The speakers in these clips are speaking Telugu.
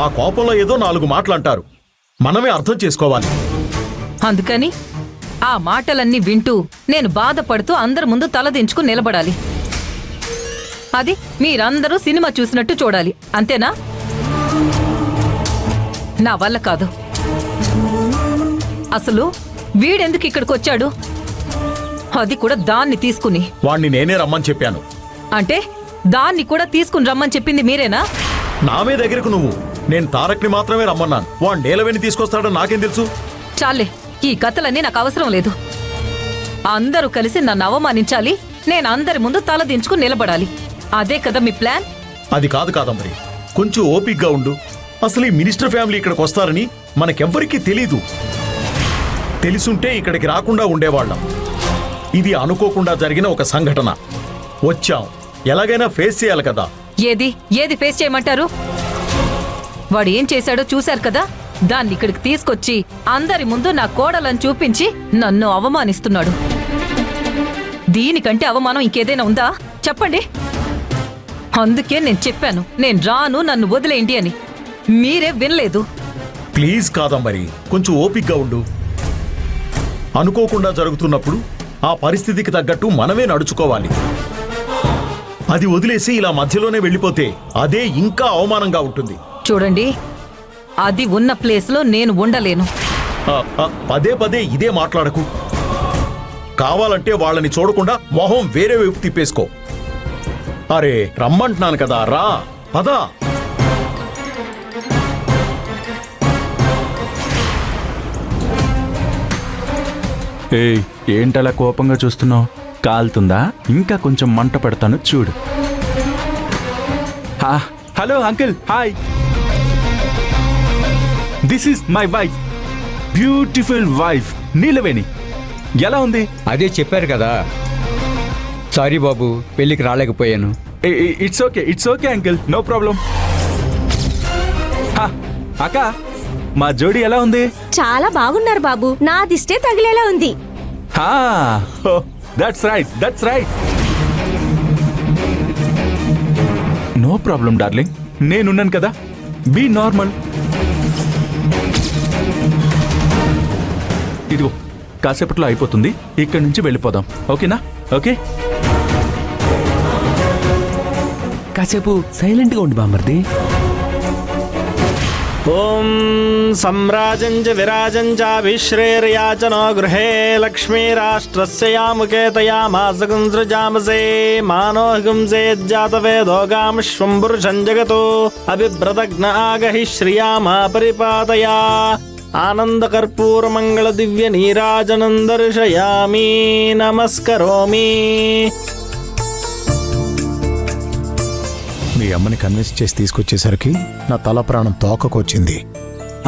ఆ కోపంలో ఏదో 4 మాటలంటారు. మనమే అర్థం చేసుకోవాలి. అందుకని ఆ మాటలన్నీ వింటూ నేను బాధపడుతూ అందరి ముందు తలదించుకు నిలబడాలి. అది మీరందరూ సినిమా చూసినట్టు చూడాలి, అంతేనా? నా వల్ల కాదు. అసలు వీడెందుకు ఇక్కడికి వచ్చాడు? అది కూడా దాన్ని తీసుకుని. వాణ్ణి నేనే రమ్మని చెప్పాను. అంటే దాన్ని కూడా తీసుకుని రమ్మని చెప్పింది మీరేనా? నామే దగ్గరకు నువ్వు. నేను తారక్ని మాత్రమే రమ్మన్నాను. వాడు నేలవేని తీసుకొస్తాడని నాకేం తెలుసు? చాలే, ఈ కథలన్నీ నాకు అవసరం లేదు. అందరూ కలిసి నన్ను అవమానించాలి, నేను అందరి ముందు తలదించుకు నిలబడాలి. అదే కదా మీ ప్లాన్? అది కాదు కాదంబరి, కొంచెం ఓపిగ్గా ఉండు. అసలు ఈ మినిస్టర్ ఫ్యామిలీ ఇక్కడికి వస్తారని మనకెవ్వరికీ తెలీదు. తెలుసుంటే ఇక్కడికి రాకుండా ఉండేవాళ్ళం. ఇది అనుకోకుండా జరిగిన ఒక సంఘటన. వచ్చాం, ఎలాగైనా ఫేస్ చేయాలి కదా. ఏది ఫేస్ చేయమంటారు? వాడు ఏం చేశాడో చూశారు కదా. దాన్ని ఇక్కడికి తీసుకొచ్చి అందరి ముందు నా కోడలను చూపించి నన్ను అవమానిస్తున్నాడు. దీనికంటే అవమానం ఇంకేదైనా ఉందా చెప్పండి. అందుకే నేను చెప్పాను, నేను రాను, నన్ను వదిలేయండి అని. మీరే వినలేదు. ప్లీజ్ కాదంబరి, కొంచెం ఓపిగ్గా ఉండు. అనుకోకుండా జరుగుతున్నప్పుడు ఆ పరిస్థితికి తగ్గట్టు మనమే నడుచుకోవాలి. అది వదిలేసి ఇలా మధ్యలోనే వెళ్ళిపోతే అదే ఇంకా అవమానంగా ఉంటుంది. చూడండి, అది ఉన్న ప్లేస్లో నేను ఉండలేను. పదే పదే ఇదే మాట్లాడకు. కావాలంటే వాళ్ళని చూడకుండా మొహం వేరే వైపు తిప్పేసుకో. అరే రమ్మంటున్నాను కదా, రా పదా. ఏయ్, ఏంటలా కోపంగా చూస్తున్నావు? కాలుతుందా? ఇంకా కొంచెం మంట పెడతాను చూడు. Hello uncle, hi. This is my wife, beautiful wife Neelaveni. ఎలా ఉంది? అదే చెప్పారు కదా. సారీ బాబు, పెళ్ళికి రాలేకపోయాను. It's okay uncle, no problem. అక్క, మా జోడి ఎలా ఉంది? చాలా బాగున్నారు బాబు, నా దిష్టే తగిలేలా ఉంది. That's right. No problem darling, నేనున్నాను కదా. Be normal. ఇదిగో కాసేపట్లో అయిపోతుంది, ఇక్కడి నుంచి వెళ్ళిపోదాం. ఓకేనా? ఓకే, కాసేపు సైలెంట్గా ఉండి బామర్ది. ఓం సమ్రాజంచ విరాజంచాభిశ్రేర్యాచనో గృహే లక్ష్మీరాష్ట్రస్య యాముకేతయామాసగుంసృజామసే మానోహింసేజ్జాతవేదోగామశ్వంపురుషం జగతో అభిభ్రతజ్ఞ ఆగహి శ్రియామా పరిపాతయా ఆనందకర్పూరమంగళ దివ్య నీరాజనం దర్శయామి నమస్కరోమి. మీ అమ్మని కన్విన్స్ చేసి తీసుకొచ్చేసరికి నా తల ప్రాణం తోకకొచ్చింది.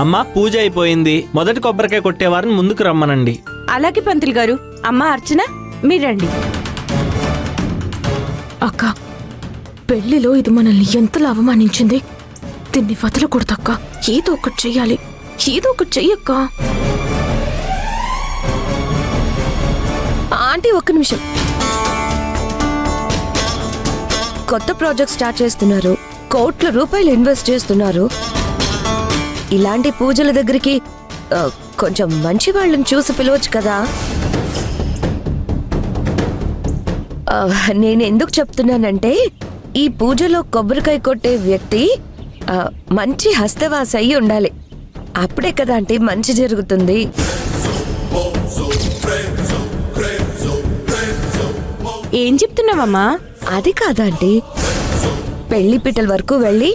అమ్మా, పూజ అయిపోయింది. మొదటి కొబ్బరికాయ కొట్టేవారిని ముందుకు రమ్మనండి. అలాగే పంతులు గారు. అమ్మ అర్చన, మీరండి. అక్క, పెళ్లిలో ఇది మనల్ని ఎంతలా అవమానించింది. దీన్ని వదలకూడదక్క. ఏదో ఒకటి చెయ్యాలి, ఏదో ఒకటి చెయ్యక్క. ఆంటీ ఒక్క నిమిషం. కొత్త ప్రాజెక్ట్ స్టార్ట్ చేస్తున్నారు, కోట్ల రూపాయలు ఇన్వెస్ట్ చేస్తున్నారు. ఇలాంటి పూజల దగ్గరికి కొంచెం మంచి వాళ్ళని చూసి పిలవచ్చు కదా. నేను ఎందుకు చెప్తున్నానంటే, ఈ పూజలో కొబ్బరికాయ కొట్టే వ్యక్తి మంచి హస్తవాస అయి ఉండాలి. అప్పుడే కదా అంటే మంచి జరుగుతుంది. ఏం చెప్తున్నావమ్మా? అది కాదండి, పెళ్లి పిట్టల వరకు వెళ్ళి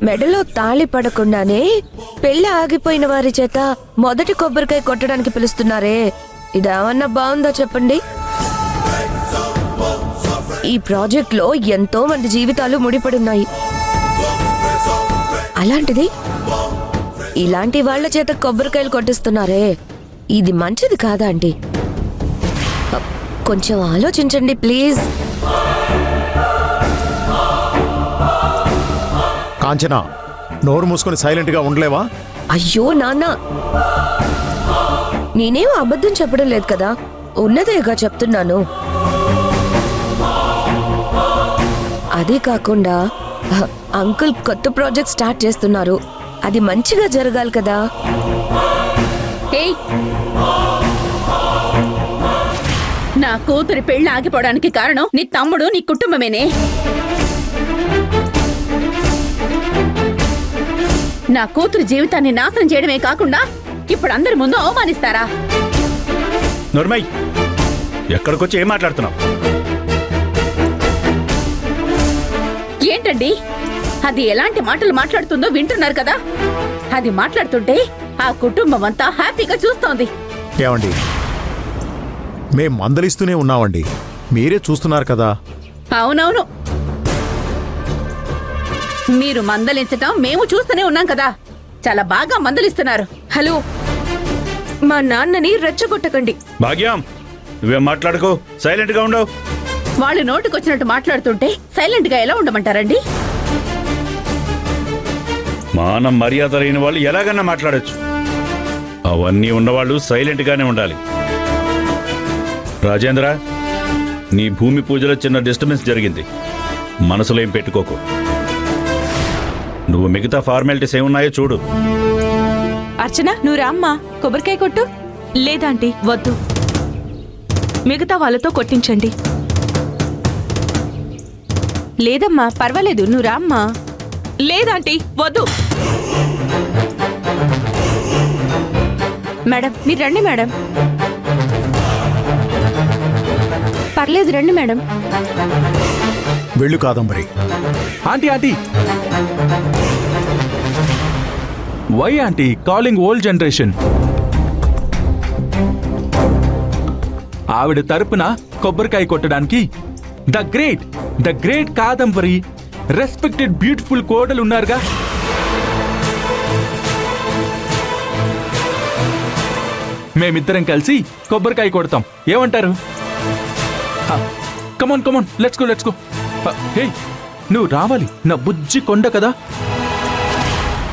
మెడలో తాళి పడకుండానే పెళ్లి ఆగిపోయిన వారి చేత మొదటి కొబ్బరికాయ కొట్టడానికి పిలుస్తున్నారే, ఇదేమన్నా బాగుందా చెప్పండి? ఈ ప్రాజెక్ట్ లో ఎంతో మంది జీవితాలు ముడిపడి ఉన్నాయి. అలాంటిది ఇలాంటి వాళ్ళ చేత కొబ్బరికాయలు కొట్టిస్తున్నారే, ఇది మంచిది కాదా అండి? కొంచెం ఆలోచించండి ప్లీజ్. కాంచనా, నోరు మూసుకొని సైలెంట్గా ఉండలేవా? అయ్యో నాన్న, నేనేం అబద్ధం చెప్పడం లేదు కదా, ఉన్నదేగా చెప్తున్నాను. అదే కాకుండా అంకుల్ కొత్త ప్రాజెక్ట్ స్టార్ట్ చేస్తున్నారు. అది మంచిగా జరగాలి కదా. ఏయ్, నా కూతురి పెళ్లి ఆగిపోవడానికి కారణం నీ తమ్ముడు, నీ కుటుంబమేనే. నా కూతురు జీవితాన్ని నాశనం చేయడమే కాకుండా ఇప్పుడు అందరి ముందు అవమానిస్తారా? నోర్మై, ఎక్కడికొచ్చి ఏం మాట్లాడుతున్నావు? ఏంటండి, అది ఎలాంటి మాటలు మాట్లాడుతుందో వింటున్నారు కదా. అది మాట్లాడుతుంటే ఆ కుటుంబం అంతా హ్యాపీగా చూస్తోంది. ఏమండి, మేం మందలిస్తూనే ఉన్నామండి, మీరే చూస్తున్నారు కదా. అవునవును, మీరు మందలించటం మేము చూస్తూనే ఉన్నాం కదా. చాలా బాగా మందలిస్తున్నారు. హలో, మా నాన్నని రెచ్చగొట్టకండి. భాగ్యం, నువ్వేం మాట్లాడుకో, సైలెంట్ గా ఉండవు. వాళ్ళు నోటికొచ్చినట్టు మాట్లాడుతుంటే సైలెంట్ గా ఎలా ఉండమంటారండి? మానం మర్యాద లేని వాళ్ళు ఎలాగన్నా మాట్లాడొచ్చు. అవన్నీ ఉన్నవాళ్ళు సైలెంట్ గానే ఉండాలి. రాజేంద్ర, నీ భూమి పూజలో చిన్న డిస్టర్బెన్స్ జరిగింది, మనసులో ఏం పెట్టుకోకు. నువ్వు మిగతా ఫార్మాలిటీస్ ఏమున్నాయో చూడు. అర్చన, నువ్వు రామ్మా, కొబ్బరికాయ కొట్టు. లేదాంటీ, వద్దు, మిగతా వాళ్ళతో కొట్టించండి. లేదమ్మా, పర్వాలేదు, నువ్వు రామ్మా. లేదాంటీ, వద్దు. మేడం, మీరు రండి మేడం. పర్లేదు, రండి మేడం. వెళ్ళు Kadambari. Aunty, aunty, why aunty calling old generation? ఆవిడ తరపున కొబ్బరికాయ కొట్టడానికి the great Kadambari, respected beautiful కోడలు ఉన్నారుగా. మేమిద్దరం కలిసి కొబ్బరికాయ కొడతాం, ఏమంటారు? కమాన్ కమాన్, లెట్స్ గో. హే, నువ్వు రావాలి, నా బుజ్జి కొండ కదా.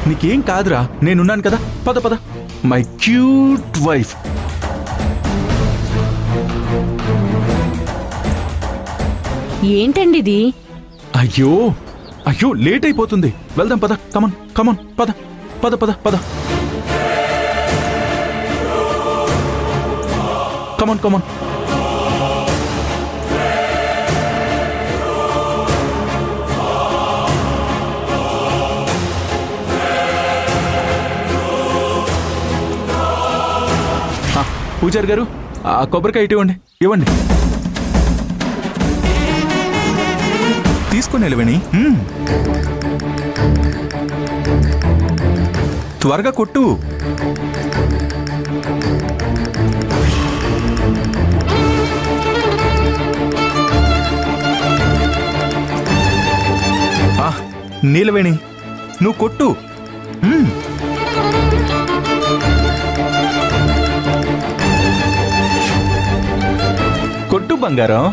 నీకేం కాదురా, నేనున్నాను కదా. పద పద, మై క్యూట్ వైఫ్. ఏంటండి ఇది? అయ్యో లేట్ అయిపోతుంది, వెళ్దాం పద. కమాన్ పద పద పద పద. కమాన్. పూజారి గారు, ఆ కొబ్బరికాయ ఇవ్వండి. తీసుకుని నిలవని, త్వరగా కొట్టు. నీలవేణి, నువ్వు కొట్టు. కొట్టు బంగారం.